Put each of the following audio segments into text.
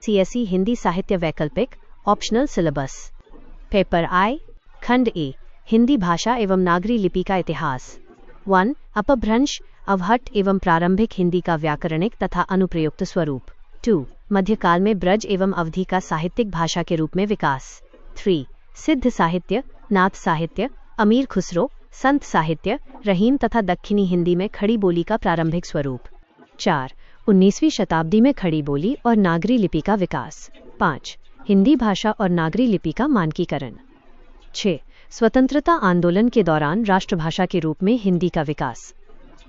CSE Hindi साहित्य वैकल्पिक optional syllabus. Paper आई, खंड ए, हिंदी भाषा एवं नागरी लिपि का इतिहास। 1. अपभ्रंश, अवहट्ट एवं प्रारंभिक हिंदी का व्याकरणिक तथा अनुप्रयुक्त स्वरूप। 2. मध्यकाल में ब्रज एवं अवधि का साहित्यिक भाषा के रूप में विकास। 3. सिद्ध साहित्य, नाथ साहित्य, अमीर खुसरो, संत साहित्य, रहीम तथा दक्षिणी हिंदी में खड़ी बोली का प्रारंभिक स्वरूप। 4. 19वीं शताब्दी में खड़ी बोली और नागरी लिपि का विकास। 5. हिंदी भाषा और नागरी लिपि का मानकीकरण। 6. स्वतंत्रता आंदोलन के दौरान राष्ट्रभाषा के रूप में हिंदी का विकास।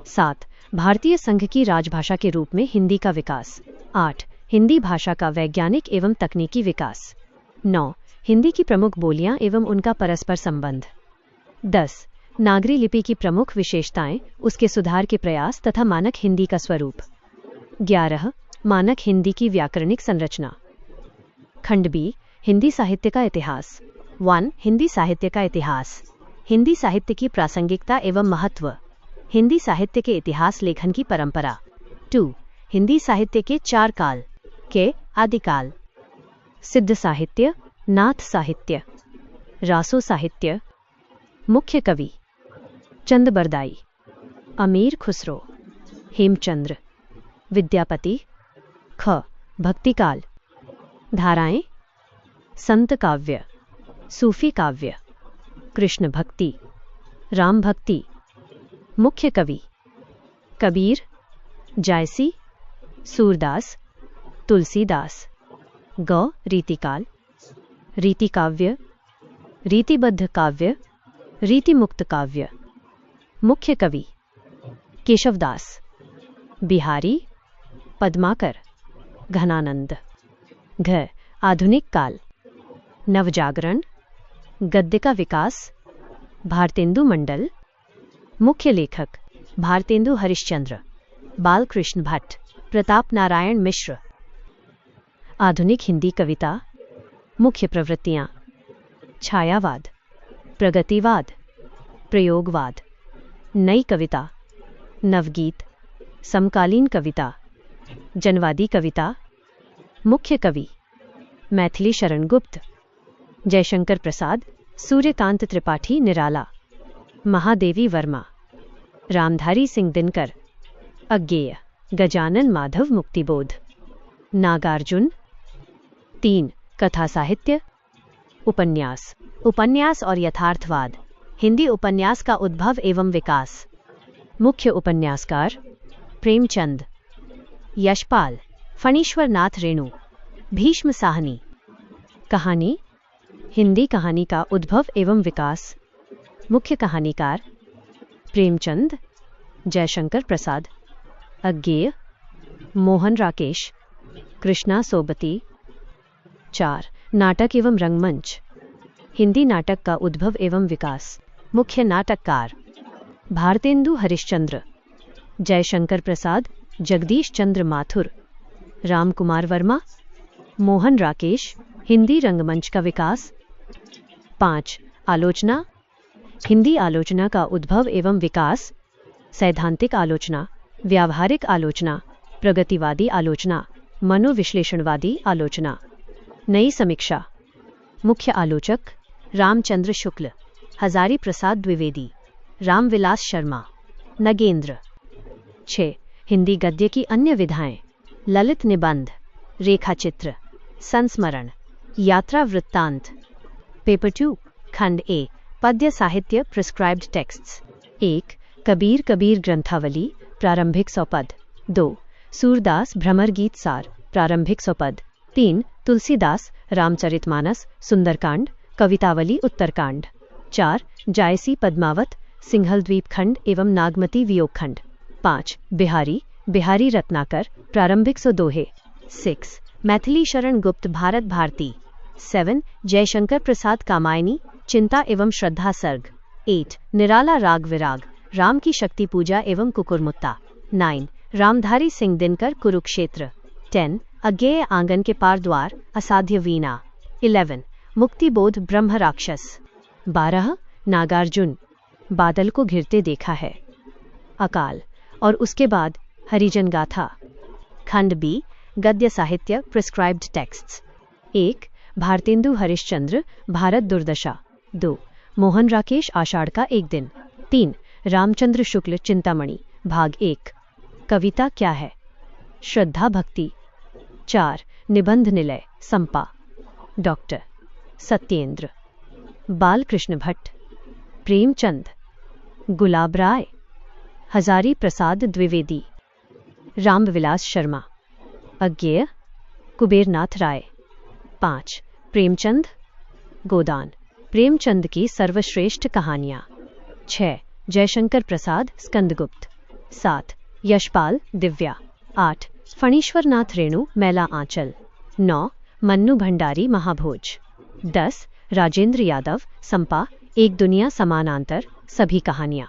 7. भारतीय संघ की राजभाषा के रूप में हिंदी का विकास। 8. हिंदी भाषा का वैज्ञानिक एवं तकनीकी विकास। 9. हिंदी की प्रमुख बोलियां एवं उनका परस्पर संबंध। 10. नागरी लिपि की प्रमुख विशेषताएं, उसके सुधार के प्रयास तथा मानक हिंदी का स्वरूप। 11. मानक हिंदी की व्याकरणिक संरचना। खंड बी, हिंदी साहित्य का इतिहास। 1. हिंदी साहित्य का इतिहास। हिंदी साहित्य की प्रासंगिकता एवं महत्व। हिंदी साहित्य के इतिहास लेखन की परंपरा। 2. हिंदी साहित्य के 4 काल के आदिकाल। सिद्ध साहित्य, नाथ साहित्य, रासो साहित्य। मुख्य कवि चंद बरदाई, अमीर खुसरो, हेमचंद्र, विद्यापति। ख. भक्तिकाल। धाराएं, संत काव्य, सूफी काव्य, कृष्ण भक्ति, राम भक्ति। मुख्य कवि कबीर, जायसी, सूरदास, तुलसीदास। ग. रीतिकाल। रीति काव्य, रीतिबद्ध काव्य, रीतिमुक्त काव्य। मुख्य कवि केशवदास, बिहारी, पद्माकर, घनानंद। घ. आधुनिक काल। नवजागरण, गद्य का विकास, भारतेंदु मंडल। मुख्य लेखक भारतेंदु हरिश्चंद्र, बालकृष्ण भट्ट, प्रताप नारायण मिश्र। आधुनिक हिंदी कविता। मुख्य प्रवृत्तियां: छायावाद, प्रगतिवाद, प्रयोगवाद, नई कविता, नवगीत, समकालीन कविता, जनवादी कविता। मुख्य कवि मैथिली शरण गुप्त, जयशंकर प्रसाद, सूर्यकांत त्रिपाठी निराला, महादेवी वर्मा, रामधारी सिंह दिनकर, अज्ञेय, गजानन माधव मुक्तिबोध, नागार्जुन। 3. कथा साहित्य। उपन्यास। उपन्यास और यथार्थवाद। हिंदी उपन्यास का उद्भव एवं विकास। मुख्य उपन्यासकार प्रेमचंद, यशपाल, फणीश्वर नाथ रेणु, भीष्म साहनी। कहानी। हिंदी कहानी का उद्भव एवं विकास। मुख्य कहानीकार प्रेमचंद, जयशंकर प्रसाद, अज्ञेय, मोहन राकेश, कृष्णा सोबती। 4. नाटक एवं रंगमंच। हिंदी नाटक का उद्भव एवं विकास। मुख्य नाटककार भारतेंदु हरिश्चंद्र, जयशंकर प्रसाद, जगदीश चंद्र माथुर, रामकुमार वर्मा, मोहन राकेश। हिंदी रंगमंच का विकास। 5. आलोचना। हिंदी आलोचना का उद्भव एवं विकास। सैद्धांतिक आलोचना, व्यावहारिक आलोचना, प्रगतिवादी आलोचना, मनोविश्लेषणवादी आलोचना। नई समीक्षा। मुख्य आलोचक रामचंद्र शुक्ल, हजारी प्रसाद द्विवेदी, रामविलास शर्मा, नगेंद्र। 6. हिंदी गद्य की अन्य विधाएं। ललित निबंध, रेखाचित्र, संस्मरण, यात्रा वृत्तांत। पेपर 2, खंड ए, पद्य साहित्य प्रिस्क्राइब्ड टेक्स्ट्स। 1. कबीर कबीर ग्रंथावली, प्रारंभिक 100 पद। 2. सूरदास भ्रमर गीत सार, प्रारंभिक 100 पद। 3. तुलसीदास रामचरितमानस, सुंदरकांड, कवितावली उत्तरकांड। 4. जायसी पद्मावत, सिंहल द्वीप खंड एवं नागमती वियोग खंड। 5. बिहारी, बिहारी रत्नाकर, प्रारंभिक 100 दोहे। 6. मैथिली शरण गुप्त भारत भारती। 7. जयशंकर प्रसाद कामायनी, चिंता एवं श्रद्धा सर्ग। 8. निराला राग विराग, राम की शक्ति पूजा एवं कुकुरमुत्ता। 9. रामधारी सिंह दिनकर, कुरुक्षेत्र। 10. अज्ञेय आंगन के पार द्वार, असाध्य वीणा। 11. मुक्तिबोध ब्रह्म राक्षस। 12. नागार्जुन, बादल को घिरते देखा है। अकाल और उसके बाद हरिजन गाथा। खंड बी, गद्य साहित्य प्रिस्क्राइब्ड टेक्स्ट्स। 1. भारतेंदु हरिश्चंद्र, भारत दुर्दशा। 2. मोहन राकेश, आषाढ़ का एक दिन। 3. रामचंद्र शुक्ल, चिंतामणि, भाग 1। कविता क्या है? श्रद्धा भक्ति। 4. निबंध निलय, संपा, डॉक्टर सत्येंद्र। बाल कृष्ण भट्ट, प्रेमचंद, गुलाब राय, हजारी प्रसाद द्विवेदी, रामविलास शर्मा, अज्ञेय, कुबेरनाथ राय। 5. प्रेमचंद, गोदान, प्रेमचंद की सर्वश्रेष्ठ कहानियाँ। 6. जयशंकर प्रसाद, स्कंदगुप्त। 7. यशपाल, दिव्या। 8. फणीश्वरनाथ रेणु, मैला आंचल। 9. मन्नू भंडारी, महाभोज। 10. राजेंद्र यादव, संपा, एक दुनिया समानांतर, सभी कहानियाँ।